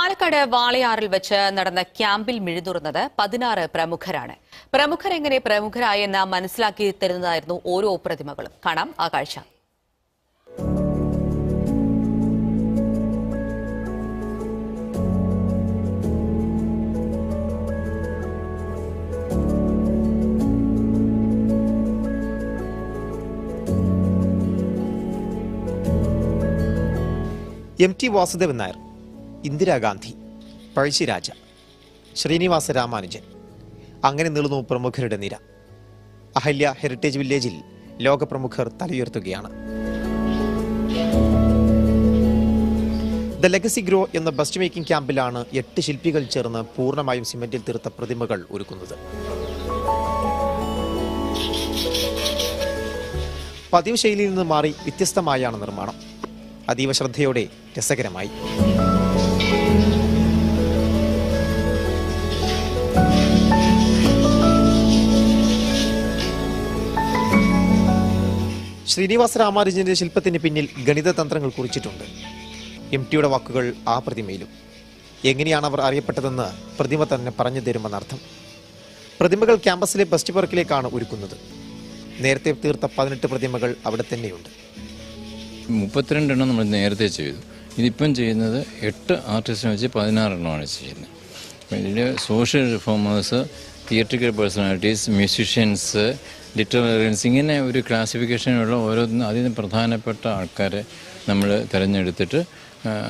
പാലക്കാട് വാളയാറിൽ വെച്ച് നടന്ന ക്യാമ്പിൽ മിഴിതുറന്നത് 16 പ്രമുഖരാണ്. പ്രമുഖരെങ്ങനെ പ്രമുഖരായെന്ന് മനസ്സിലാക്കി തരുന്നതായിരുന്നു ഓരോ പ്രതിമകളും. കാണാം ആ കാഴ്ച. MT വാസുദേവൻ നായർ, ഇന്ദിരാഗാന്ധി, പഴശ്ശിരാജ, ശ്രീനിവാസ രാമാനുജൻ, അങ്ങനെ നീളുന്നു പ്രമുഖരുടെ നിര. അഹല്യ ഹെറിറ്റേജ് വില്ലേജിൽ ലോകപ്രമുഖർ തലയുയർത്തുകയാണ്. ദ ലെഗസി ഗ്രോ എന്ന ബസ്റ്റ് മേക്കിംഗ് ക്യാമ്പിലാണ് 8 ശില്പികൾ ചേർന്ന് പൂർണ്ണമായും സിമന്റിൽ തീർത്ത പ്രതിമകൾ ഒരുക്കുന്നത്. പതിവ് ശൈലിയിൽ നിന്ന് മാറി വ്യത്യസ്തമായാണ് നിർമ്മാണം. അതീവ ശ്രദ്ധയോടെ രസകരമായി. ശ്രീനിവാസ രാമാനുജന്റെ ശില്പത്തിന് പിന്നിൽ ഗണിതതന്ത്രങ്ങൾ കുറിച്ചിട്ടുണ്ട്. MTയുടെ വാക്കുകൾ ആ പ്രതിമയിലും. എങ്ങനെയാണ് അവർ അറിയപ്പെട്ടതെന്ന് പ്രതിമ തന്നെ പറഞ്ഞു തരുമെന്നർത്ഥം. പ്രതിമകൾ ക്യാമ്പസിലെ ബസ്റ്റ് പാർക്കിലേക്കാണ് ഒരുക്കുന്നത്. നേരത്തെ തീർത്ത 18 പ്രതിമകൾ അവിടെ തന്നെയുണ്ട്. 32 എണ്ണം നമ്മൾ നേരത്തെ ചെയ്തു. ഇതിപ്പം ചെയ്യുന്നത് 8 ആർട്ടിസ്റ്റിനെ വെച്ച് 16 എണ്ണമാണ് ചെയ്യുന്നത്. ഇതിൽ social reformers, theatrical personalities, musicians, literarians, ഇങ്ങനെ ഒരു ക്ലാസിഫിക്കേഷനുള്ള ഓരോന്നും അതിന് പ്രധാനപ്പെട്ട ആൾക്കാരെ നമ്മൾ തിരഞ്ഞെടുത്തിട്ട്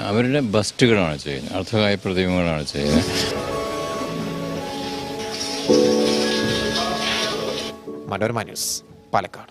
അവരുടെ ബസ്റ്റുകളാണ് ചെയ്യുന്നത്, അർദ്ധകായ പ്രതിമകളാണ് ചെയ്യുന്നത്. മനോരമ ന്യൂസ്, പാലക്കാട്.